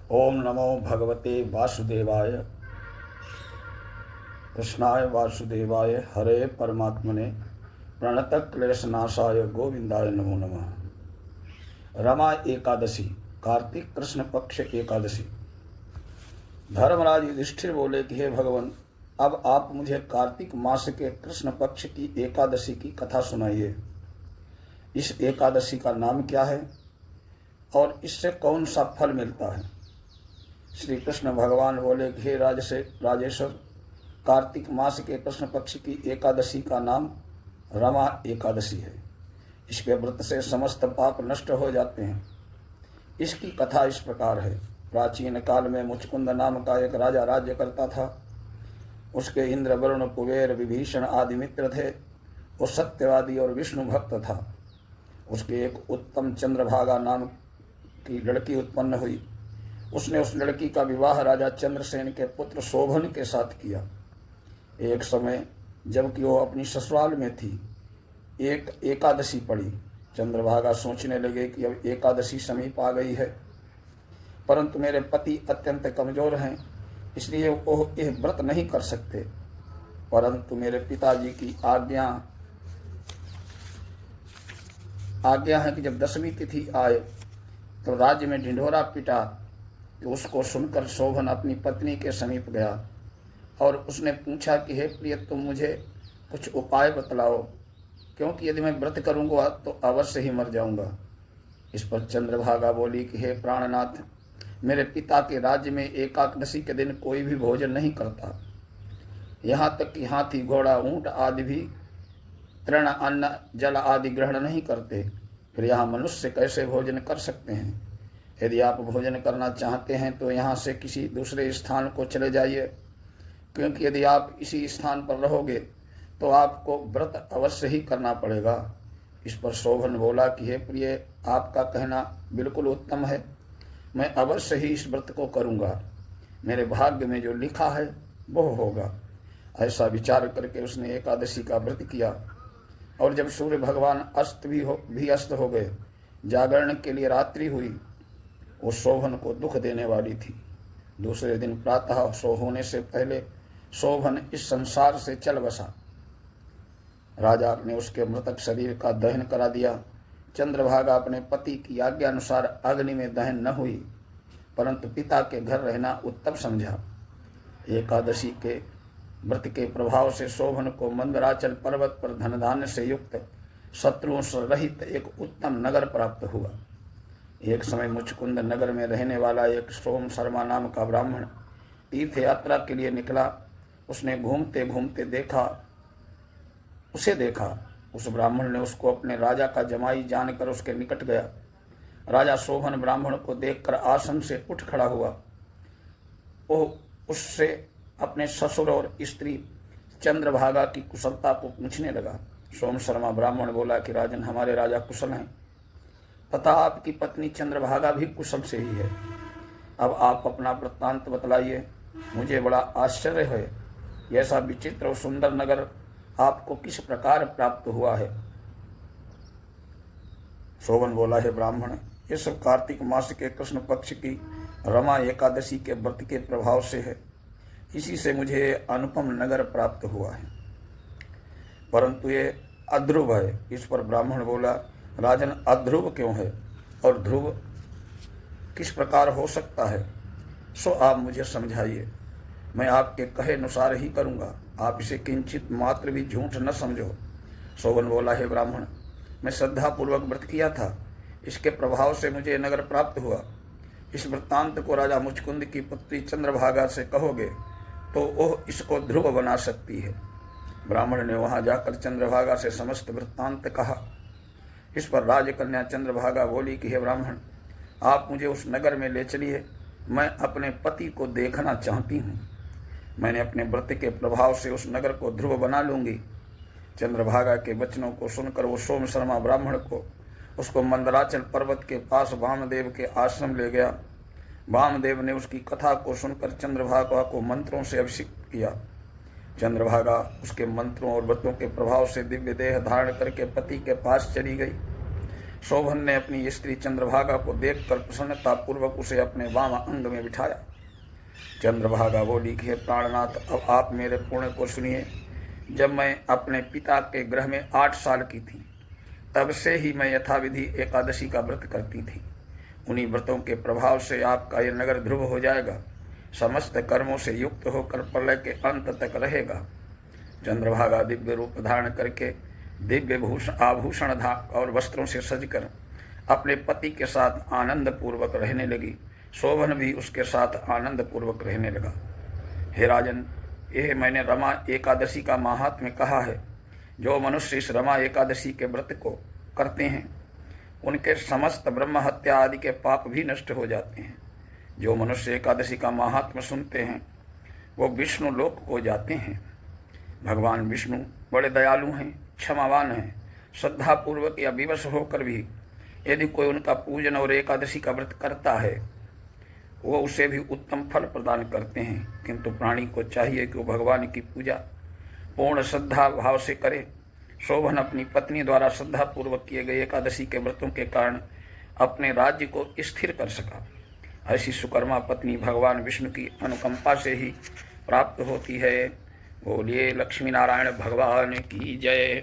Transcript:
ओम नमो भगवते वासुदेवाय। कृष्णाय वासुदेवाय हरे परमात्मने प्रणतक्लेशनाशाय गोविंदाय नमो नमः। रमा एकादशी, कार्तिक कृष्ण पक्ष एकादशी। धर्मराज युधिष्ठिर बोले कि हे भगवान, अब आप मुझे कार्तिक मास के कृष्ण पक्ष की एकादशी की कथा सुनाइए। इस एकादशी का नाम क्या है और इससे कौन सा फल मिलता है? श्री कृष्ण भगवान बोले कि हे राजेश्वर, कार्तिक मास के कृष्ण पक्ष की एकादशी का नाम रमा एकादशी है। इसके व्रत से समस्त पाप नष्ट हो जाते हैं। इसकी कथा इस प्रकार है। प्राचीन काल में मुचकुंद नाम का एक राजा राज्य करता था। उसके इंद्र, वरुण, कुबेर, विभीषण आदि मित्र थे। वो सत्यवादी और विष्णु भक्त था। उसके एक उत्तम चंद्रभागा नाम की लड़की उत्पन्न हुई। उसने उस लड़की का विवाह राजा चंद्रसेन के पुत्र शोभन के साथ किया। एक समय जबकि वो अपनी ससुराल में थी, एक एकादशी पड़ी। चंद्रभागा सोचने लगे कि अब एकादशी समीप आ गई है, परंतु मेरे पति अत्यंत कमजोर हैं, इसलिए वो यह व्रत नहीं कर सकते। परंतु मेरे पिताजी की आज्ञा है कि जब दसवीं तिथि आए तो राज्य में ढिंढोरा पिटा। तो उसको सुनकर शोभन अपनी पत्नी के समीप गया और उसने पूछा कि हे प्रिय, तुम मुझे कुछ उपाय बतलाओ, क्योंकि यदि मैं व्रत करूंगा तो अवश्य ही मर जाऊंगा। इस पर चंद्रभागा बोली कि हे प्राणनाथ, मेरे पिता के राज्य में एकादशी के दिन कोई भी भोजन नहीं करता। यहाँ तक कि हाथी, घोड़ा, ऊंट आदि भी तृण, अन्न, जल आदि ग्रहण नहीं करते। फिर यहाँ मनुष्य कैसे भोजन कर सकते हैं? यदि आप भोजन करना चाहते हैं तो यहाँ से किसी दूसरे स्थान को चले जाइए, क्योंकि यदि आप इसी स्थान पर रहोगे तो आपको व्रत अवश्य ही करना पड़ेगा। इस पर शोभन बोला कि हे प्रिय, आपका कहना बिल्कुल उत्तम है। मैं अवश्य ही इस व्रत को करूँगा। मेरे भाग्य में जो लिखा है वो होगा। ऐसा विचार करके उसने एकादशी का व्रत किया। और जब सूर्य भगवान अस्त हो गए, जागरण के लिए रात्रि हुई, वो शोभन को दुख देने वाली थी। दूसरे दिन प्रातः सो होने से पहले शोभन इस संसार से चल बसा। राजा ने उसके मृतक शरीर का दहन करा दिया। चंद्रभागा अपने पति की आज्ञा अनुसार अग्नि में दहन न हुई, परंतु पिता के घर रहना उत्तम समझा। एकादशी के व्रत के प्रभाव से शोभन को मंदराचल पर्वत पर धन धान्य से युक्त, शत्रुओं से रहित एक उत्तम नगर प्राप्त हुआ। एक समय मुचकुंद नगर में रहने वाला एक सोम शर्मा नाम का ब्राह्मण तीर्थ यात्रा के लिए निकला। उसने घूमते घूमते उसे देखा। उस ब्राह्मण ने उसको अपने राजा का जमाई जानकर उसके निकट गया। राजा शोभन ब्राह्मण को देखकर आसन से उठ खड़ा हुआ। वो उससे अपने ससुर और स्त्री चंद्रभागा की कुशलता को पूछने लगा। सोम शर्मा ब्राह्मण बोला कि राजन, हमारे राजा कुशल हैं तथा आपकी पत्नी चंद्रभागा भी कुशल से ही है। अब आप अपना वृत्तांत बतलाइए। मुझे बड़ा आश्चर्य है, ऐसा विचित्र और सुंदर नगर आपको किस प्रकार प्राप्त हुआ है? शोभन बोला, है ब्राह्मण, ये सब कार्तिक मास के कृष्ण पक्ष की रमा एकादशी के व्रत के प्रभाव से है। इसी से मुझे अनुपम नगर प्राप्त हुआ है, परंतु ये अध्रुव है। इस पर ब्राह्मण बोला, राजन, अध्रुव क्यों है और ध्रुव किस प्रकार हो सकता है? सो आप मुझे समझाइए। मैं आपके कहे अनुसार ही करूँगा। आप इसे किंचित मात्र भी झूठ न समझो। शोभन बोला, हे ब्राह्मण, मैं श्रद्धापूर्वक व्रत किया था, इसके प्रभाव से मुझे नगर प्राप्त हुआ। इस वृत्तांत को राजा मुचकुंद की पुत्री चंद्रभागा से कहोगे तो वह इसको ध्रुव बना सकती है। ब्राह्मण ने वहां जाकर चंद्रभागा से समस्त वृत्तांत कहा। इस पर राजकन्या चंद्रभागा बोली कि हे ब्राह्मण, आप मुझे उस नगर में ले चलिए। मैं अपने पति को देखना चाहती हूँ। मैंने अपने व्रत के प्रभाव से उस नगर को ध्रुव बना लूंगी। चंद्रभागा के वचनों को सुनकर वो सोम शर्मा ब्राह्मण को उसको मंदराचल पर्वत के पास वामदेव के आश्रम ले गया। वामदेव ने उसकी कथा को सुनकर चंद्रभागा को मंत्रों से अभिषेक किया। चंद्रभागा उसके मंत्रों और व्रतों के प्रभाव से दिव्य देह धारण करके पति के पास चली गई। शोभन ने अपनी स्त्री चंद्रभागा को देखकर प्रसन्नतापूर्वक उसे अपने वाम अंग में बिठाया। चंद्रभागा बोली कि हे प्राणनाथ, अब आप मेरे पुण्य को सुनिए। जब मैं अपने पिता के गृह में 8 साल की थी, तब से ही मैं यथाविधि एकादशी का व्रत करती थी। उन्हीं व्रतों के प्रभाव से आपका यह नगर ध्रुव हो जाएगा, समस्त कर्मों से युक्त होकर प्रलय के अंत तक रहेगा। चंद्रभागा दिव्य रूप धारण करके दिव्य आभूषण और वस्त्रों से सजकर अपने पति के साथ आनंद पूर्वक रहने लगी। शोभन भी उसके साथ आनंद पूर्वक रहने लगा। हे राजन, यह मैंने रमा एकादशी का महात्म्य कहा है। जो मनुष्य इस रमा एकादशी के व्रत को करते हैं, उनके समस्त ब्रह्म हत्या आदि के पाप भी नष्ट हो जाते हैं। जो मनुष्य एकादशी का महात्म्य सुनते हैं, वो विष्णु लोक को जाते हैं। भगवान विष्णु बड़े दयालु हैं, क्षमावान हैं। श्रद्धापूर्वक या विवश होकर भी यदि कोई उनका पूजन और एकादशी का व्रत करता है, वो उसे भी उत्तम फल प्रदान करते हैं। किंतु प्राणी को चाहिए कि वो भगवान की पूजा पूर्ण श्रद्धा भाव से करे। शोभन अपनी पत्नी द्वारा श्रद्धापूर्वक किए गए एकादशी के व्रतों के कारण अपने राज्य को स्थिर कर सका। ऐसी सुकर्मा पत्नी भगवान विष्णु की अनुकंपा से ही प्राप्त होती है। बोलिए लक्ष्मी नारायण भगवान की जय।